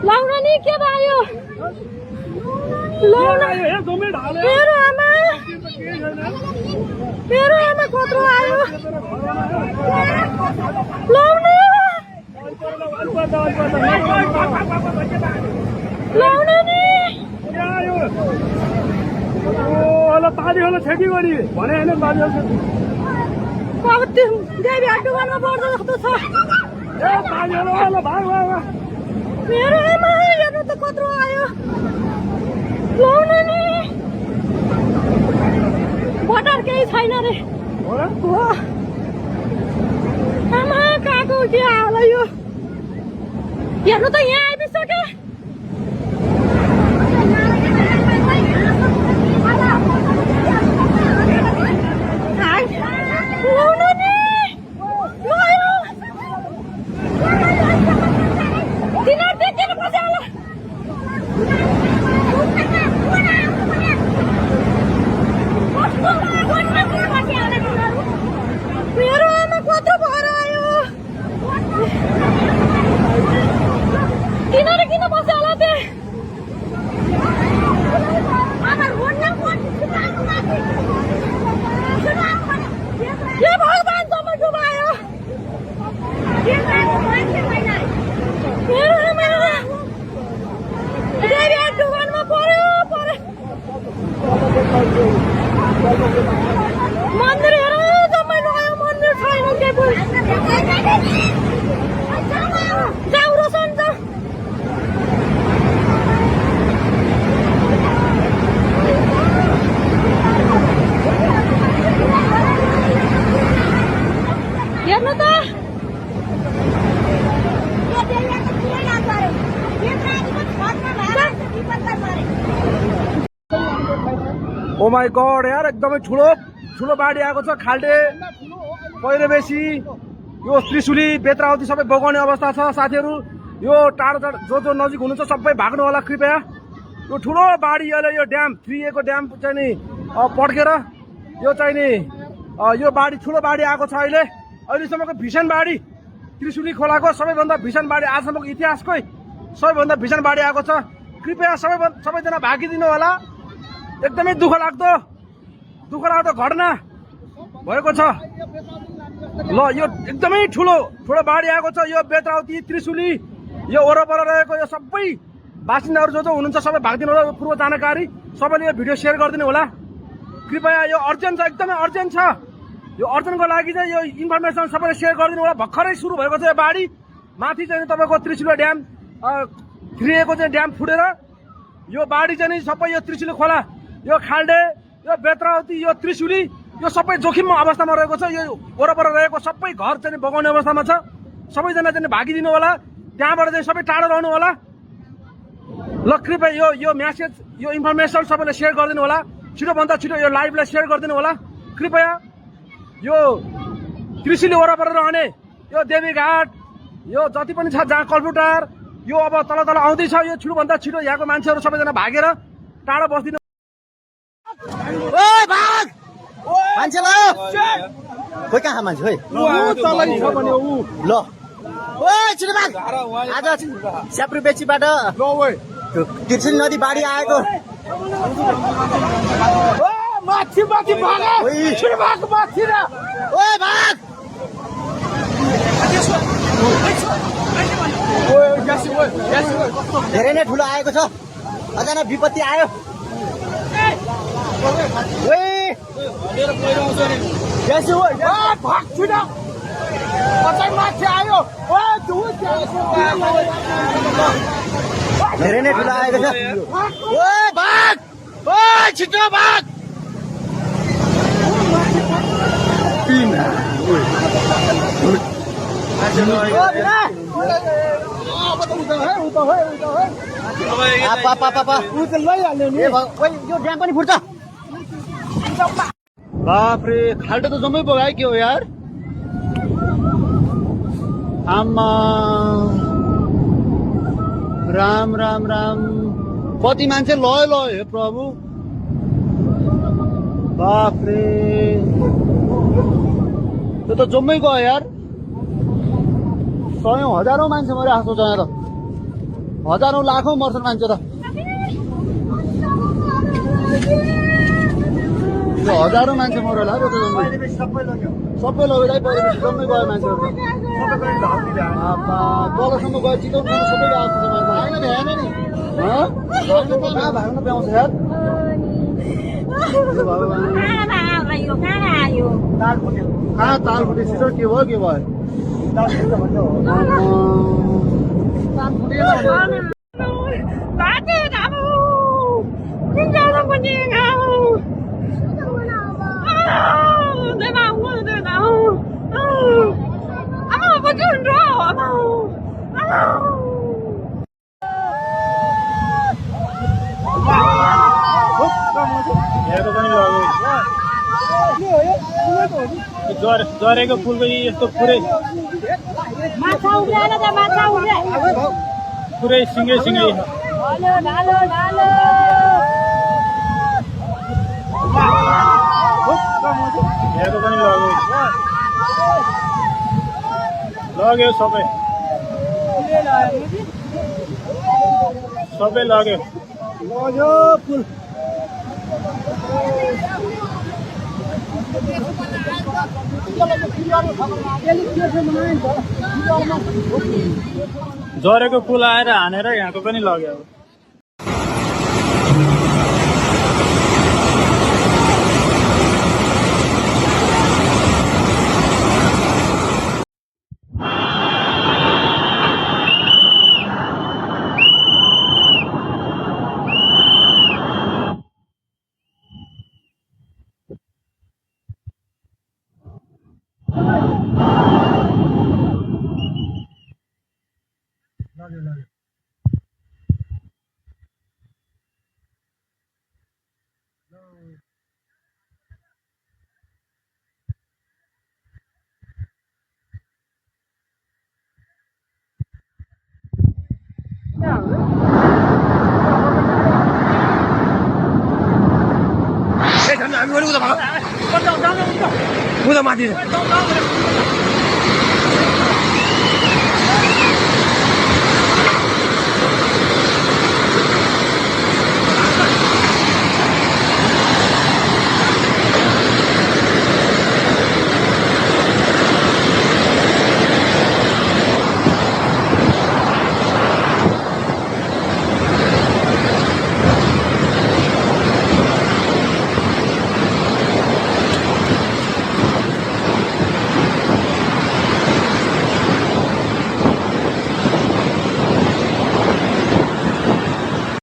लाउन नि के भयो मेरो आमा कत्रो आयो लाउन लाउन नि होला पानी होला छेकी गरी भने हैन पानी होला अब त्यो देवी डुबानमा पर्छ जस्तो छ ए पानी होला भाग मेरो आमा हेर्नु त कत्रो आयो लाउन नि बटर केही छैन रे हो आमा काको के होला यो हेर्नु त यहाँ आइसक्यो मेरो आमा कत्रो भएर आयो किन बस्यो होला त्यो के भगवान सम्म डुबायो मेरो आमा देवी डुबानमा पर्यो मन्दिर हेर जम्मै लगायो मन्दिर छैन के जाउरो सन्छ हेर्नु त ओ माई गॉड यार एकदमै ठुलो बाढी आएको छ खाल्टे पहिरो बेसी यो त्रिशुली बेत्रावती सबै बगाउने अवस्था छ साथीहरू यो टाढो जो नजिक हुनुहुन्छ सबै भाग्नु होला कृपया यो ठुलो बाढी यो ड्याम 3A को ड्याम चाहिँ नि पड्केर यो चाहिँ नि यो बाढी ठुलो बाढी आएको छ अहिलेसम्मको भीषण बाढी त्रिशुली खोलाको सबैभन्दा भीषण बाढी आजसम्मको इतिहासकै सबैभन्दा भीषण बाढी आएको छ कृपया सबैजना भागिदिनु होला एकदमै दुःख लाग्दो घटना भएको छ ल यो एकदमै ठुलो बाढी आएको छ यो बेत्रावती त्रिशुली यो वरपर रहेको यो सबै बासिन्दाहरू जो हुनुहुन्छ सबै भागिदिनु होला पूर्व जानकारी सबैले यो भिडियो सेयर गरिदिनु होला कृपया यो अर्जेन्ट छ एकदमै अर्जेन्ट छ यो अर्जेन्टको लागि चाहिँ यो इन्फर्मेसन सबैले सेयर गरिदिनु होला भर्खरै सुरु भएको छ यो बाढी माथि चाहिँ तपाईँको त्रिशुली ड्याम 3A को चाहिँ ड्याम फुटेर यो बाढी चाहिँ नि सबै यो त्रिशुली खोला यो खाल्डे यो बेत्रावती यो त्रिशुली यो सबै जोखिम अवस्थामा रहेको छ यो वरपर रहेको सबै घर चाहिँ बगाउने अवस्थामा छ सबैजना चाहिँ भागिदिनु होला त्यहाँबाट चाहिँ सबै टाढो रहनु होला ल कृपया यो मेसेज यो इन्फर्मेसन सबैले सेयर गरिदिनु होला छिटोभन्दा छिटो यो लाइभलाई सेयर गरिदिनु होला कृपया यो त्रिशुली वरपर रहने यो देवीघाट यो जति पनि छ जहाँ कल्पुटार यो अब तल आउँदैछ यो छिटोभन्दा छिटो यहाँको मान्छेहरू सबैजना भागेर टाढो बस्दिनु मान्छे ल खोइ कहाँ मान्छे खोइ ल छिटो भाग आज स्याप्रु बेचीबाट त्रिशुली नदी बाढी आएको धेरै नै ठुलो आएको छ अचानक विपत्ति आयो धेरै नै ठुलो आएको छ छिटो भाग यो ड्याम पनि फुट्छ बाफ्रे खाल्टो त जम्मै बगायो के हो यार आमा राम राम राम कति मान्छे लयो हे प्रभु बाफ्रे त्यो त जम्मै गयो यार सयौं हजारौं मान्छे मरे आएको छ यहाँ त हजारौं लाखौं मर्छन् मान्छे त त्यो हजारौं मान्छे मर्यो होला त्यो त जम्मै सबै लगेर परिवेश जम्मै गयो मान्छेहरू तलसम्म गयो चितवनसम्म सबै आएको छ मान्छे आएन भ्याएन नि कहाँ भाग्न पाउँछ यार कहाँ ताल फुटेपछि के भयो जरेको फुलको यस्तो पुरै पुरै सिँगै सिँगै यहाँको पनि लग्यो सबै सबै लग्यो फुल जरेको फुल आएर हानेर यहाँको पनि लग्यो उता माथि